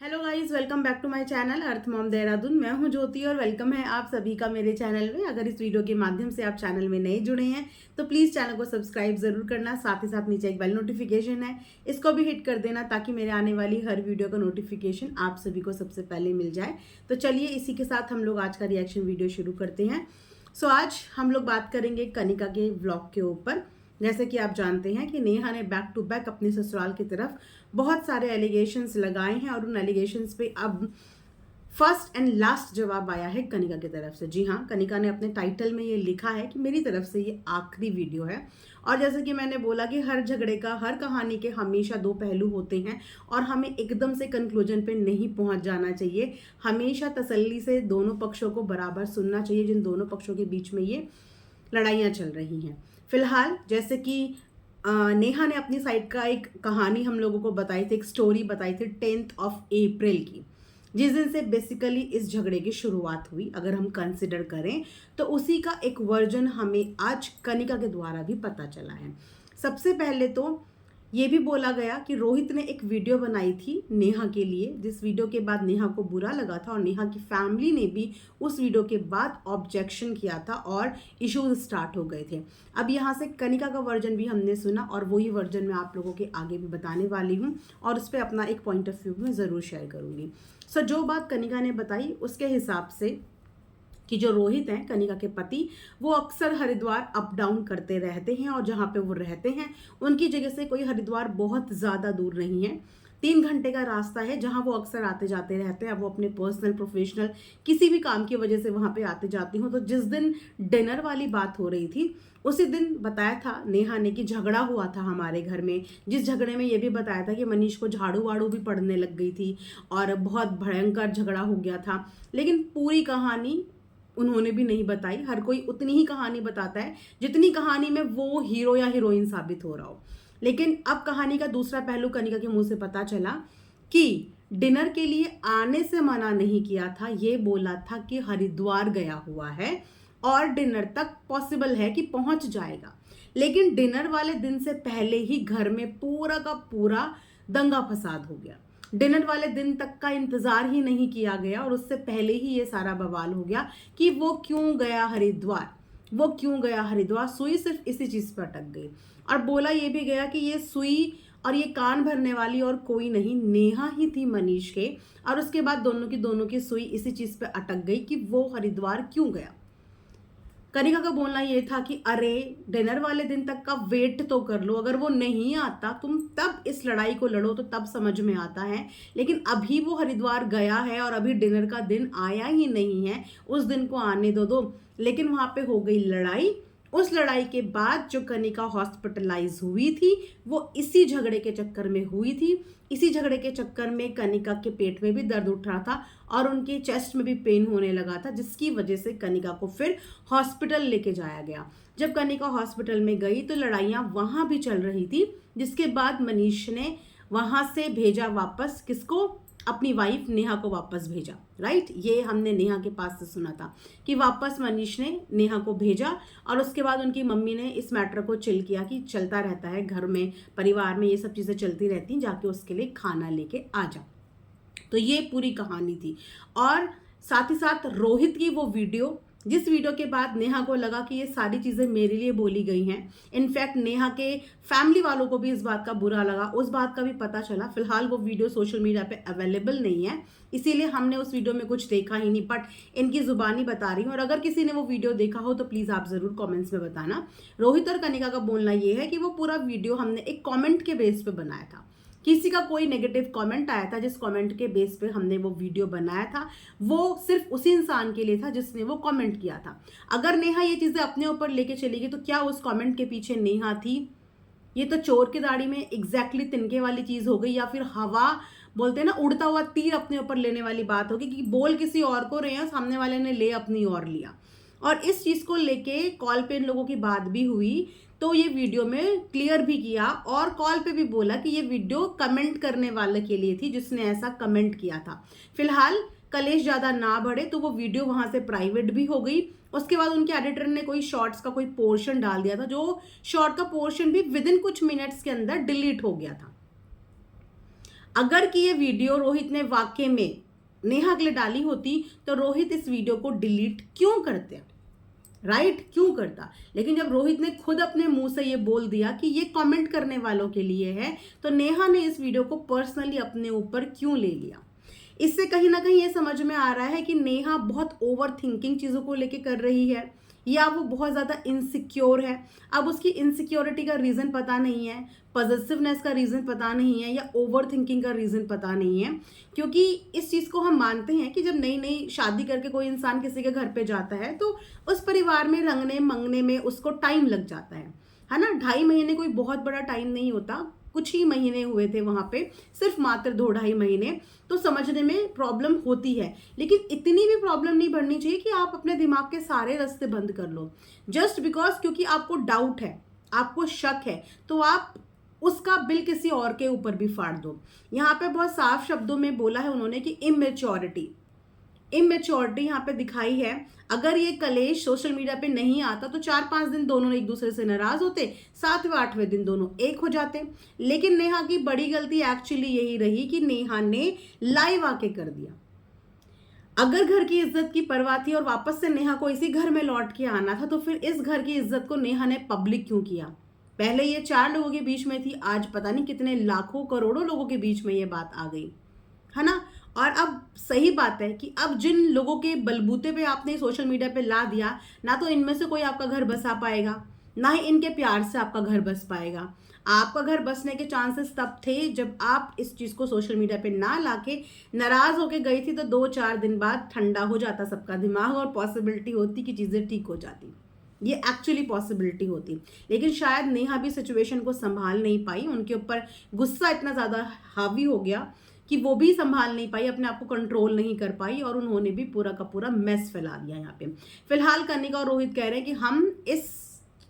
Hello guys, welcome back to my channel Earth Mom Dehradun. मैं हूं ज्योति और वेलकम है आप सभी का मेरे चैनल में। अगर इस वीडियो के माध्यम से आप चैनल में नए जुड़े हैं तो प्लीज़ चैनल को सब्सक्राइब ज़रूर करना। साथ ही साथ नीचे एक बेल नोटिफिकेशन है, इसको भी हिट कर देना ताकि मेरे आने वाली हर वीडियो का नोटिफिकेशन आप सभी को सबसे पहले मिल जाए। तो चलिए इसी के साथ हम लोग आज का रिएक्शन वीडियो शुरू करते हैं। आज हम लोग बात करेंगे कनिका के व्लॉग के ऊपर। जैसे कि आप जानते हैं कि नेहा ने बैक टू बैक अपने ससुराल की तरफ बहुत सारे एलिगेशंस लगाए हैं और उन एलिगेशंस पे अब फर्स्ट एंड लास्ट जवाब आया है कनिका की तरफ से। जी हाँ, कनिका ने अपने टाइटल में ये लिखा है कि मेरी तरफ से ये आखिरी वीडियो है। और जैसे कि मैंने बोला कि हर झगड़े का, हर कहानी के हमेशा दो पहलू होते हैं और हमें एकदम से कंक्लूजन पे नहीं पहुंच जाना चाहिए। हमेशा तसल्ली से दोनों पक्षों को बराबर सुनना चाहिए जिन दोनों पक्षों के बीच में ये लड़ाइयाँ चल रही हैं। फिलहाल जैसे कि नेहा ने अपनी साइड का एक कहानी हम लोगों को बताई थी, एक स्टोरी बताई थी 10th ऑफ अप्रैल की, जिस दिन से बेसिकली इस झगड़े की शुरुआत हुई। अगर हम कंसिडर करें तो उसी का एक वर्जन हमें आज कनिका के द्वारा भी पता चला है। सबसे पहले तो ये भी बोला गया कि रोहित ने एक वीडियो बनाई थी नेहा के लिए, जिस वीडियो के बाद नेहा को बुरा लगा था और नेहा की फैमिली ने भी उस वीडियो के बाद ऑब्जेक्शन किया था और इश्यूज स्टार्ट हो गए थे। अब यहाँ से कनिका का वर्जन भी हमने सुना और वही वर्जन मैं आप लोगों के आगे भी बताने वाली हूँ और उस पर अपना एक पॉइंट ऑफ व्यू में ज़रूर शेयर करूँगी। जो बात कनिका ने बताई उसके हिसाब से कि जो रोहित हैं कनिका के पति, वो अक्सर हरिद्वार अप डाउन करते रहते हैं और जहाँ पे वो रहते हैं उनकी जगह से कोई हरिद्वार बहुत ज़्यादा दूर नहीं है। 3 घंटे का रास्ता है जहाँ वो अक्सर आते जाते रहते हैं। वो अपने पर्सनल प्रोफेशनल किसी भी काम की वजह से वहाँ पे आते जाती हूँ। तो जिस दिन डिनर वाली बात हो रही थी उसी दिन बताया था नेहा ने कि झगड़ा हुआ था हमारे घर में, जिस झगड़े में ये भी बताया था कि मनीष को झाड़ू वाड़ू भी पड़ने लग गई थी और बहुत भयंकर झगड़ा हो गया था। लेकिन पूरी कहानी उन्होंने भी नहीं बताई। हर कोई उतनी ही कहानी बताता है जितनी कहानी में वो हीरो या हीरोइन साबित हो रहा हो। लेकिन अब कहानी का दूसरा पहलू कनिका के मुंह से पता चला कि डिनर के लिए आने से मना नहीं किया था, ये बोला था कि हरिद्वार गया हुआ है और डिनर तक पॉसिबल है कि पहुंच जाएगा। लेकिन डिनर वाले दिन से पहले ही घर में पूरा का पूरा दंगा फसाद हो गया। डिनर वाले दिन तक का इंतजार ही नहीं किया गया और उससे पहले ही ये सारा बवाल हो गया कि वो क्यों गया हरिद्वार, वो क्यों गया हरिद्वार। सुई सिर्फ इसी चीज पर अटक गई और बोला ये भी गया कि ये सुई और ये कान भरने वाली और कोई नहीं, नेहा ही थी मनीष के। और उसके बाद दोनों की सुई इसी चीज पे अटक गई कि वो हरिद्वार क्यों गया। कनिका का बोलना ये था कि अरे डिनर वाले दिन तक का वेट तो कर लो, अगर वो नहीं आता तुम तब इस लड़ाई को लड़ो तो तब समझ में आता है। लेकिन अभी वो हरिद्वार गया है और अभी डिनर का दिन आया ही नहीं है, उस दिन को आने दो। लेकिन वहां पे हो गई लड़ाई। उस लड़ाई के बाद जो कनिका हॉस्पिटलाइज हुई थी वो इसी झगड़े के चक्कर में हुई थी। इसी झगड़े के चक्कर में कनिका के पेट में भी दर्द उठ रहा था और उनके चेस्ट में भी पेन होने लगा था, जिसकी वजह से कनिका को फिर हॉस्पिटल लेके जाया गया। जब कनिका हॉस्पिटल में गई तो लड़ाइयाँ वहाँ भी चल रही थी, जिसके बाद मनीष ने वहाँ से भेजा वापस किसको, अपनी वाइफ नेहा को वापस भेजा। राइट, ये हमने नेहा के पास से सुना था कि वापस मनीष ने नेहा को भेजा और उसके बाद उनकी मम्मी ने इस मैटर को चिल किया कि चलता रहता है घर में, परिवार में ये सब चीज़ें चलती रहती हैं, जाके उसके लिए खाना लेके आ जा। तो ये पूरी कहानी थी। और साथ ही साथ रोहित की वो वीडियो, जिस वीडियो के बाद नेहा को लगा कि ये सारी चीज़ें मेरे लिए बोली गई हैं। इनफैक्ट नेहा के फैमिली वालों को भी इस बात का बुरा लगा, उस बात का भी पता चला। फिलहाल वो वीडियो सोशल मीडिया पे अवेलेबल नहीं है, इसीलिए हमने उस वीडियो में कुछ देखा ही नहीं, बट इनकी जुबानी बता रही हूँ। और अगर किसी ने वो वीडियो देखा हो तो प्लीज़ आप ज़रूर कॉमेंट्स में बताना। रोहित और कनिका का बोलना ये है कि वो पूरा वीडियो हमने एक कॉमेंट के बेस पे बनाया था। किसी का कोई नेगेटिव कमेंट आया था, जिस कमेंट के बेस पे हमने वो वीडियो बनाया था वो सिर्फ उसी इंसान के लिए था जिसने वो कमेंट किया था। अगर नेहा ये चीज़ें अपने ऊपर लेके चली गई तो क्या उस कमेंट के पीछे नेहा थी? ये तो चोर की दाढ़ी में एग्जैक्टली तिनके वाली चीज़ हो गई, या फिर हवा बोलते हैं ना, उड़ता हुआ तीर अपने ऊपर लेने वाली बात होगी कि बोल किसी और को रहे हैं, सामने वाले ने ले अपनी और लिया। और इस चीज़ को लेके कॉल पे इन लोगों की बात भी हुई तो ये वीडियो में क्लियर भी किया और कॉल पे भी बोला कि ये वीडियो कमेंट करने वाले के लिए थी जिसने ऐसा कमेंट किया था। फिलहाल कलेश ज़्यादा ना बढ़े तो वो वीडियो वहाँ से प्राइवेट भी हो गई। उसके बाद उनके एडिटर ने कोई शॉर्ट्स का कोई पोर्शन डाल दिया था, जो शॉर्ट का पोर्शन भी विद इन कुछ मिनट्स के अंदर डिलीट हो गया था। अगर कि ये वीडियो रोहित ने वाकई में नेहा के लिए डाली होती तो रोहित इस वीडियो को डिलीट क्यों करते, राइट, क्यों करता। लेकिन जब रोहित ने खुद अपने मुंह से ये बोल दिया कि ये कमेंट करने वालों के लिए है, तो नेहा ने इस वीडियो को पर्सनली अपने ऊपर क्यों ले लिया। इससे कहीं ना कहीं ये समझ में आ रहा है कि नेहा बहुत ओवर थिंकिंग चीज़ों को लेके कर रही है, या वो बहुत ज़्यादा इनसिक्योर है। अब उसकी इनसिक्योरिटी का रीज़न पता नहीं है, पॉजिटिवनेस का रीज़न पता नहीं है, या ओवर थिंकिंग का रीज़न पता नहीं है। क्योंकि इस चीज़ को हम मानते हैं कि जब नई नई शादी करके कोई इंसान किसी के घर पे जाता है तो उस परिवार में रंगने मंगने में उसको टाइम लग जाता है ना। 2.5 महीने कोई बहुत बड़ा टाइम नहीं होता, कुछ ही महीने हुए थे वहाँ पे, सिर्फ मात्र 2-2.5 महीने, तो समझने में प्रॉब्लम होती है। लेकिन इतनी भी प्रॉब्लम नहीं बढ़नी चाहिए कि आप अपने दिमाग के सारे रास्ते बंद कर लो जस्ट बिकॉज क्योंकि आपको डाउट है, आपको शक है, तो आप उसका बिल किसी और के ऊपर भी फाड़ दो। यहाँ पे बहुत साफ शब्दों में बोला है उन्होंने कि इमेच्योरिटी यहाँ पे दिखाई है। अगर ये कलेश सोशल मीडिया पे नहीं आता तो 4-5 दिन दोनों एक दूसरे से नाराज होते, 7वें-8वें दिन दोनों एक हो जाते। लेकिन नेहा की बड़ी गलती एक्चुअली यही रही कि नेहा ने लाइव आके कर दिया। अगर घर की इज्जत की परवाह थी और वापस से नेहा को इसी घर में लौट के आना था, तो फिर इस घर की इज्जत को नेहा ने पब्लिक क्यों किया। पहले ये 4 लोगों के बीच में थी, आज पता नहीं कितने लाखों करोड़ों लोगों के बीच में ये बात आ गई, है ना। और अब सही बात है कि अब जिन लोगों के बलबूते पे आपने सोशल मीडिया पे ला दिया, ना तो इनमें से कोई आपका घर बसा पाएगा, ना ही इनके प्यार से आपका घर बस पाएगा। आपका घर बसने के चांसेस तब थे जब आप इस चीज़ को सोशल मीडिया पे ना लाके नाराज होके गई थी, तो 2-4 दिन बाद ठंडा हो जाता सबका दिमाग और पॉसिबिलिटी होती कि चीज़ें ठीक हो जाती। ये एक्चुअली पॉसिबिलिटी होती। लेकिन शायद नेहा भी सिचुएशन को संभाल नहीं पाई, उनके ऊपर गुस्सा इतना ज़्यादा हावी हो गया कि वो भी संभाल नहीं पाई, अपने आप को कंट्रोल नहीं कर पाई, और उन्होंने भी पूरा का पूरा मेस फैला दिया यहाँ पे। फिलहाल कनिका और रोहित कह रहे हैं कि हम इस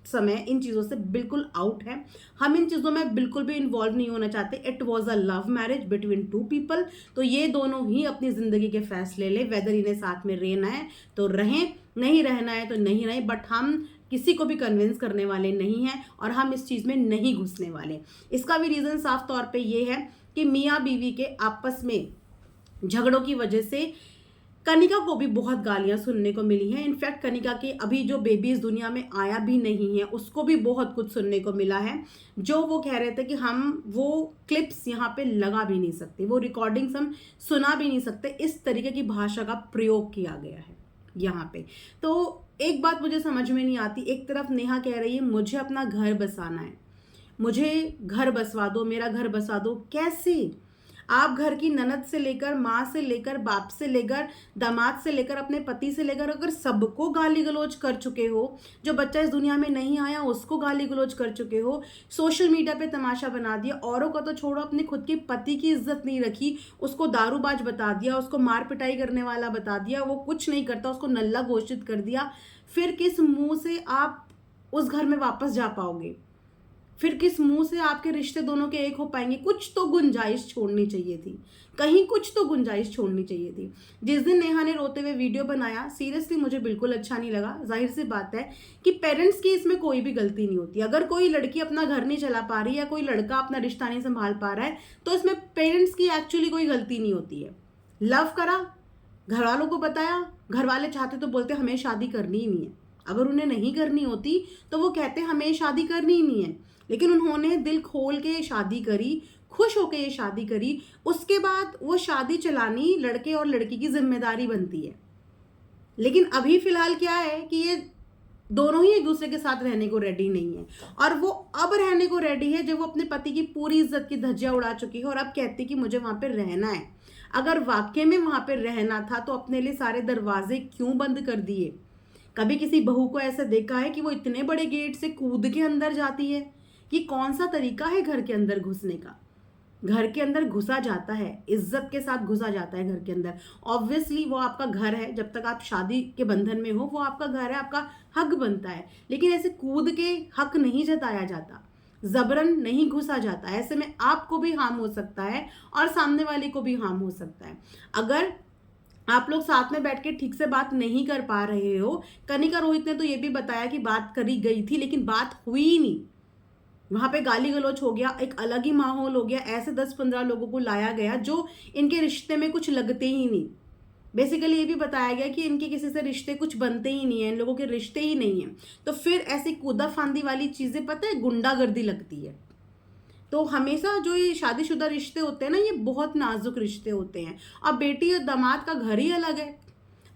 समय इन चीज़ों से बिल्कुल आउट है, हम इन चीज़ों में बिल्कुल भी इन्वॉल्व नहीं होना चाहते। It was a love marriage between 2 people, तो ये दोनों ही अपनी ज़िंदगी के फैसले ले, वेदर इन्हें साथ में रहना है तो रहें, नहीं रहना है तो नहीं रहें, बट हम किसी को भी कन्विंस करने वाले नहीं हैं और हम इस चीज़ में नहीं घुसने वाले। इसका भी रीज़न साफ तौर पे ये है कि मियाँ बीवी के आपस में झगड़ों की वजह से कनिका को भी बहुत गालियां सुनने को मिली हैं। इनफैक्ट कनिका के अभी जो बेबी इस दुनिया में आया भी नहीं है, उसको भी बहुत कुछ सुनने को मिला है, जो वो कह रहे थे कि हम वो क्लिप्स यहाँ पे लगा भी नहीं सकते, वो रिकॉर्डिंग्स हम सुना भी नहीं सकते, इस तरीके की भाषा का प्रयोग किया गया है यहाँ पे। तो एक बात मुझे समझ में नहीं आती, एक तरफ नेहा कह रही है मुझे अपना घर बसाना है, मुझे घर बसवा दो, मेरा घर बसा दो। कैसे? आप घर की ननद से लेकर, माँ से लेकर, बाप से लेकर, दामाद से लेकर, अपने पति से लेकर, अगर सबको गाली गलौज कर चुके हो, जो बच्चा इस दुनिया में नहीं आया उसको गाली गलौज कर चुके हो, सोशल मीडिया पे तमाशा बना दिया, औरों का तो छोड़ो, अपने खुद के पति की इज्जत नहीं रखी, उसको दारूबाज बता दिया, उसको मार पिटाई करने वाला बता दिया, वो कुछ नहीं करता, उसको नल्ला घोषित कर दिया, फिर किस मुंह से आप उस घर में वापस जा पाओगे? फिर किस मुंह से आपके रिश्ते दोनों के एक हो पाएंगे? कुछ तो गुंजाइश छोड़नी चाहिए थी, कहीं कुछ तो गुंजाइश छोड़नी चाहिए थी। जिस दिन नेहा ने रोते हुए वीडियो बनाया, सीरियसली मुझे बिल्कुल अच्छा नहीं लगा। जाहिर सी बात है कि पेरेंट्स की इसमें कोई भी गलती नहीं होती। अगर कोई लड़की अपना घर नहीं चला पा रही या कोई लड़का अपना रिश्ता नहीं संभाल पा रहा है, तो इसमें पेरेंट्स की एक्चुअली कोई गलती नहीं होती है। लव करा, घर वालों को बताया, घर वाले चाहते तो बोलते हमें शादी करनी ही नहीं है, अगर उन्हें नहीं करनी होती तो वो कहते हमें शादी करनी ही नहीं है। लेकिन उन्होंने दिल खोल के शादी करी, खुश होकर ये शादी करी, उसके बाद वो शादी चलानी लड़के और लड़की की जिम्मेदारी बनती है। लेकिन अभी फिलहाल क्या है कि ये दोनों ही एक दूसरे के साथ रहने को रेडी नहीं है, और वो अब रहने को रेडी है जब वो अपने पति की पूरी इज्जत की धज्जियां उड़ा चुकी है और अब कहती कि मुझे वहां पर रहना है। अगर वाकई में वहां पर रहना था तो अपने लिए सारे दरवाजे क्यों बंद कर दिए? कभी किसी बहू को ऐसा देखा है कि वो इतने बड़े गेट से कूद के अंदर जाती है? ये कौन सा तरीका है घर के अंदर घुसने का? घर के अंदर घुसा जाता है, इज्जत के साथ घुसा जाता है घर के अंदर। ऑब्वियसली वो आपका घर है, जब तक आप शादी के बंधन में हो वो आपका घर है, आपका हक बनता है। लेकिन ऐसे कूद के हक नहीं जताया जाता, जबरन नहीं घुसा जाता। ऐसे में आपको भी हार्म हो सकता है और सामने वाले को भी हार्म हो सकता है। अगर आप लोग साथ में बैठ के ठीक से बात नहीं कर पा रहे हो, कनिका रोहित ने तो ये भी बताया कि बात करी गई थी लेकिन बात हुई नहीं, वहाँ पे गाली गलौज हो गया, एक अलग ही माहौल हो गया, ऐसे 10-15 लोगों को लाया गया जो इनके रिश्ते में कुछ लगते ही नहीं। बेसिकली ये भी बताया गया कि इनके किसी से रिश्ते कुछ बनते ही नहीं है, इन लोगों के रिश्ते ही नहीं है। तो फिर ऐसी कूदा फांदी वाली चीज़ें पता है गुंडागर्दी लगती है। तो हमेशा जो ये शादीशुदा रिश्ते होते हैं ना, ये बहुत नाजुक रिश्ते होते हैं। अब बेटी और दामाद का घर ही अलग है।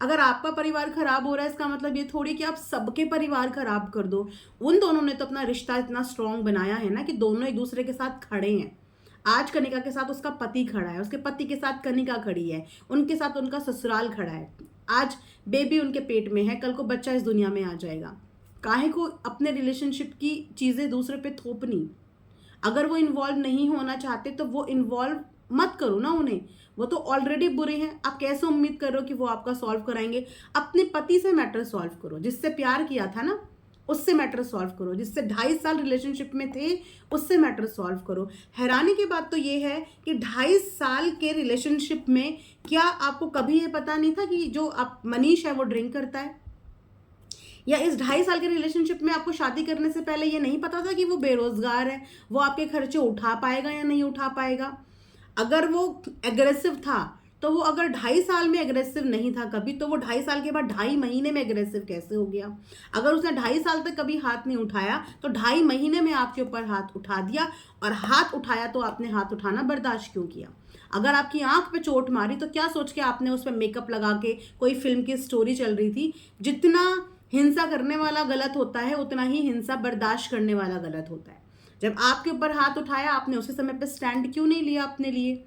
अगर आपका परिवार खराब हो रहा है, इसका मतलब ये थोड़ी कि आप सबके परिवार खराब कर दो। उन दोनों ने तो अपना रिश्ता इतना स्ट्रांग बनाया है ना कि दोनों एक दूसरे के साथ खड़े हैं। आज कनिका के साथ उसका पति खड़ा है, उसके पति के साथ कनिका खड़ी है, उनके साथ उनका ससुराल खड़ा है। आज बेबी उनके पेट में है, कल को बच्चा इस दुनिया में आ जाएगा। काहे को अपने रिलेशनशिप की चीज़ें दूसरे पे थोपनी। अगर वो इन्वॉल्व नहीं होना चाहते तो वो इन्वॉल्व मत करो ना उन्हें। वो तो ऑलरेडी बुरे हैं, आप कैसे उम्मीद कर रहे हो कि वो आपका सॉल्व कराएंगे। अपने पति से मैटर सॉल्व करो, जिससे प्यार किया था ना उससे मैटर सॉल्व करो, जिससे 2.5 साल रिलेशनशिप में थे उससे मैटर सॉल्व करो। हैरानी की बात तो ये है कि 2.5 साल के रिलेशनशिप में क्या आपको कभी ये पता नहीं था कि जो आप मनीष है वो ड्रिंक करता है? या इस 2.5 साल के रिलेशनशिप में आपको शादी करने से पहले ये नहीं पता था कि वो बेरोजगार है, वो आपके खर्चे उठा पाएगा या नहीं उठा पाएगा? अगर वो एग्रेसिव था तो वो अगर 2.5 साल में एग्रेसिव नहीं था कभी, तो वो 2.5 साल के बाद 2.5 महीने में एग्रेसिव कैसे हो गया? अगर उसने 2.5 साल तक कभी हाथ नहीं उठाया तो 2.5 महीने में आपके ऊपर हाथ उठा दिया, और हाथ उठाया तो आपने हाथ उठाना बर्दाश्त क्यों किया? अगर आपकी आंख पे चोट मारी तो क्या सोच के आपने उस पर मेकअप लगा के, कोई फिल्म की स्टोरी चल रही थी, जितना हिंसा करने वाला गलत होता है उतना ही हिंसा बर्दाश्त करने वाला गलत होता है। जब आपके ऊपर हाथ उठाया आपने उसी समय पे स्टैंड क्यों नहीं लिया अपने लिए?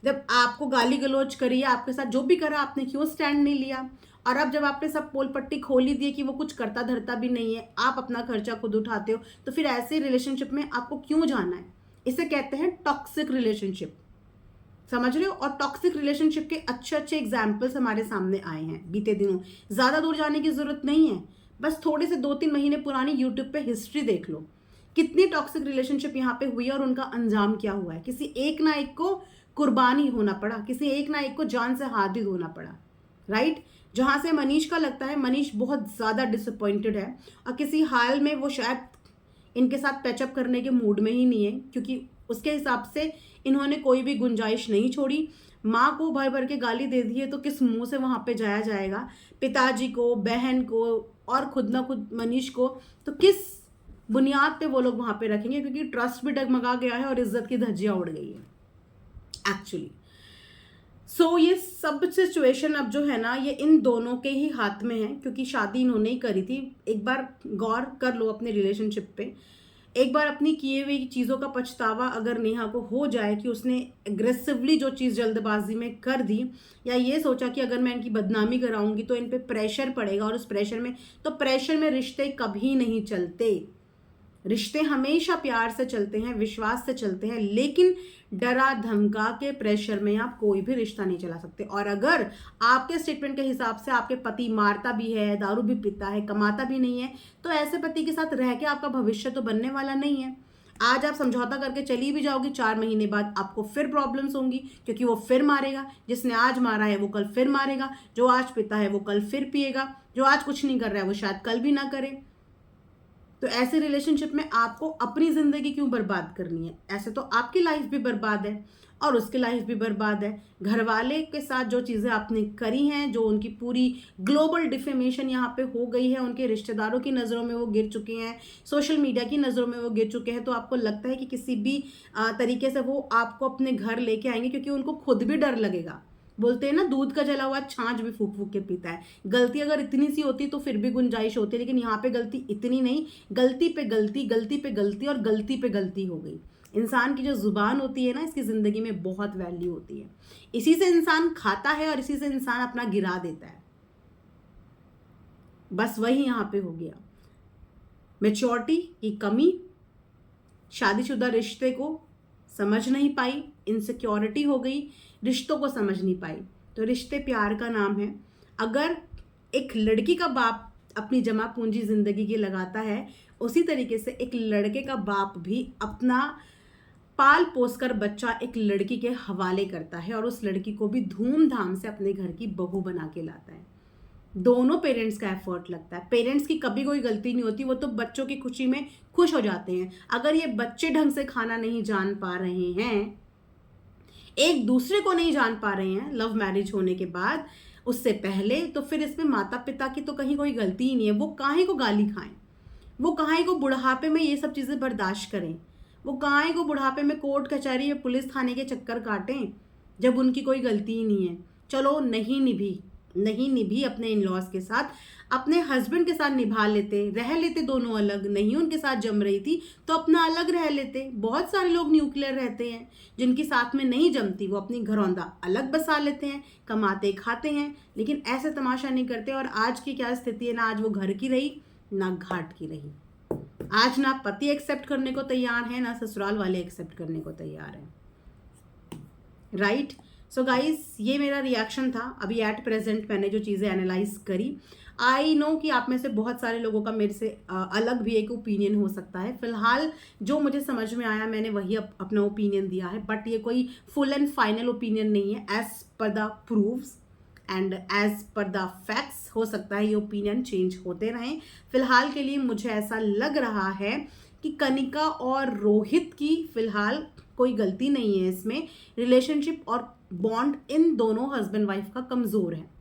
जब आपको गाली गलौज करी, आपके साथ जो भी करा, आपने क्यों स्टैंड नहीं लिया? और अब जब आपने सब पोल पट्टी खोल ही दी कि वो कुछ करता धरता भी नहीं है, आप अपना खर्चा खुद उठाते हो, तो फिर ऐसे रिलेशनशिप में आपको क्यों जाना है? इसे कहते हैं टॉक्सिक रिलेशनशिप। समझ रहे हो? और टॉक्सिक रिलेशनशिप के अच्छे अच्छे एग्जाम्पल्स हमारे सामने आए हैं बीते दिनों। ज़्यादा दूर जाने की ज़रूरत नहीं है, बस थोड़े से 2-3 महीने पुरानी यूट्यूब पे हिस्ट्री देख लो। कितनी टॉक्सिक रिलेशनशिप यहाँ पे हुई है और उनका अंजाम क्या हुआ है। किसी एक ना एक को कुर्बानी होना पड़ा, किसी एक ना एक को जान से हाथ भी धोना पड़ा, राइट? जहाँ से मनीष का लगता है मनीष बहुत ज़्यादा डिसअपॉइंटेड है और किसी हाल में वो शायद इनके साथ पैचअप करने के मूड में ही नहीं है, क्योंकि उसके हिसाब से इन्होंने कोई भी गुंजाइश नहीं छोड़ी। माँ को भर भर के गाली दे दी है तो किस मुंह से वहाँ पे जाया जाएगा? पिताजी को, बहन को और खुद ना खुद मनीष को तो किस बुनियाद पे वो लोग वहाँ पे रखेंगे? क्योंकि ट्रस्ट भी डगमगा गया है और इज्जत की धज्जियाँ उड़ गई है एक्चुअली। सो ये सब सिचुएशन अब जो है ना, ये इन दोनों के ही हाथ में है, क्योंकि शादी इन्होंने ही करी थी। एक बार गौर कर लो अपने रिलेशनशिप पे, एक बार अपनी किए हुई चीज़ों का पछतावा अगर नेहा को हो जाए कि उसने एग्रेसिवली जो चीज़ जल्दबाजी में कर दी, या ये सोचा कि अगर मैं इनकी बदनामी कराऊंगी तो इन पे प्रेशर पड़ेगा, और उस प्रेशर में रिश्ते कभी नहीं चलते। रिश्ते हमेशा प्यार से चलते हैं, विश्वास से चलते हैं, लेकिन डरा धमका के प्रेशर में आप कोई भी रिश्ता नहीं चला सकते। और अगर आपके स्टेटमेंट के हिसाब से आपके पति मारता भी है, दारू भी पीता है, कमाता भी नहीं है, तो ऐसे पति के साथ रह के आपका भविष्य तो बनने वाला नहीं है। आज आप समझौता करके चली भी जाओगी, 4 महीने बाद आपको फिर प्रॉब्लम्स होंगी, क्योंकि वो फिर मारेगा। जिसने आज मारा है वो कल फिर मारेगा, जो आज पीता है वो कल फिर पिएगा, जो आज कुछ नहीं कर रहा है वो शायद कल भी ना करे। तो ऐसे रिलेशनशिप में आपको अपनी ज़िंदगी क्यों बर्बाद करनी है? ऐसे तो आपकी लाइफ भी बर्बाद है और उसकी लाइफ भी बर्बाद है। घर वाले के साथ जो चीज़ें आपने करी हैं, जो उनकी पूरी ग्लोबल डिफेमेशन यहाँ पे हो गई है, उनके रिश्तेदारों की नज़रों में वो गिर चुके हैं, सोशल मीडिया की नज़रों में वो गिर चुके हैं, तो आपको लगता है कि किसी भी तरीके से वो आपको अपने घर लेके आएंगे, क्योंकि उनको खुद भी डर लगेगा। बोलते हैं ना, दूध का जला हुआ छाछ भी फूक फूक के पीता है। गलती अगर इतनी सी होती तो फिर भी गुंजाइश होती, लेकिन यहाँ पे गलती इतनी नहीं, गलती पे गलती, गलती पे गलती और गलती पे गलती हो गई। इंसान की जो जुबान होती है ना, इसकी ज़िंदगी में बहुत वैल्यू होती है। इसी से इंसान खाता है और इसी से इंसान अपना गिरा देता है। बस वही यहाँ पे हो गया। मैच्योरिटी की कमी, शादीशुदा रिश्ते को समझ नहीं पाई, इनसिक्योरिटी हो गई, रिश्तों को समझ नहीं पाई। तो रिश्ते प्यार का नाम है। अगर एक लड़की का बाप अपनी जमा पूंजी ज़िंदगी की लगाता है, उसी तरीके से एक लड़के का बाप भी अपना पाल पोस कर बच्चा एक लड़की के हवाले करता है और उस लड़की को भी धूमधाम से अपने घर की बहू बना के लाता है। दोनों पेरेंट्स का एफर्ट लगता है। पेरेंट्स की कभी कोई गलती नहीं होती, वो तो बच्चों की खुशी में खुश हो जाते हैं। अगर ये बच्चे ढंग से खाना नहीं जान पा रहे हैं, एक दूसरे को नहीं जान पा रहे हैं लव मैरिज होने के बाद, उससे पहले, तो फिर इसमें माता पिता की तो कहीं कोई गलती ही नहीं है। वो काहे को गाली खाएं, वो काहे को बुढ़ापे में ये सब चीज़ें बर्दाश्त करें, वो काहे को बुढ़ापे में कोर्ट कचहरी या पुलिस थाने के चक्कर काटें जब उनकी कोई गलती ही नहीं है। चलो नहीं निभी अपने इन लॉज के साथ, अपने हस्बैंड के साथ निभा लेते, रह लेते दोनों अलग, नहीं उनके साथ जम रही थी तो अपना अलग रह लेते। बहुत सारे लोग न्यूक्लियर रहते हैं जिनकी साथ में नहीं जमती, वो अपनी घरौंदा अलग बसा लेते हैं, कमाते खाते हैं, लेकिन ऐसे तमाशा नहीं करते। और आज की क्या स्थिति है, ना आज वो घर की रही ना घाट की रही। आज ना पति एक्सेप्ट करने को तैयार है, ना ससुराल वाले एक्सेप्ट करने को तैयार है। राइट। सो गाइस, ये मेरा रिएक्शन था अभी एट प्रेजेंट मैंने जो चीज़ें एनालाइज करी। आई नो कि आप में से बहुत सारे लोगों का मेरे से अलग भी एक ओपिनियन हो सकता है। फिलहाल जो मुझे समझ में आया मैंने वही अपना ओपिनियन दिया है, बट ये कोई फुल एंड फाइनल ओपिनियन नहीं है। As per the proofs and as per the facts हो सकता है ये ओपिनियन चेंज होते रहें। फिलहाल के लिए मुझे ऐसा लग रहा है कि कनिका और रोहित की फिलहाल कोई गलती नहीं है इसमें। रिलेशनशिप और बॉन्ड इन दोनों हस्बैंड वाइफ का कमज़ोर है।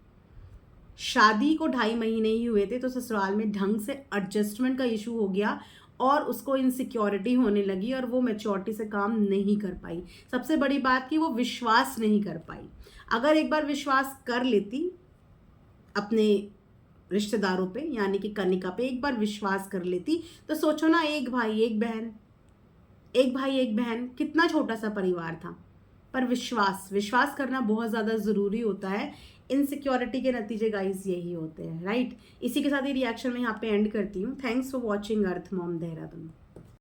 शादी को 2.5 महीने ही हुए थे तो ससुराल में ढंग से एडजस्टमेंट का इशू हो गया और उसको इनसिक्योरिटी होने लगी और वो मैच्योरिटी से काम नहीं कर पाई। सबसे बड़ी बात कि वो विश्वास नहीं कर पाई। अगर एक बार विश्वास कर लेती अपने रिश्तेदारों पे, यानी कि कनिका पे एक बार विश्वास कर लेती, तो सोचो ना, एक भाई एक बहन, कितना छोटा सा परिवार था। पर विश्वास करना बहुत ज़्यादा ज़रूरी होता है। इनसिक्योरिटी के नतीजे गाइस यही होते हैं। राइट। इसी के साथ ये रिएक्शन मैं यहाँ पे एंड करती हूँ। Thanks for watching earth Mom Dehradun.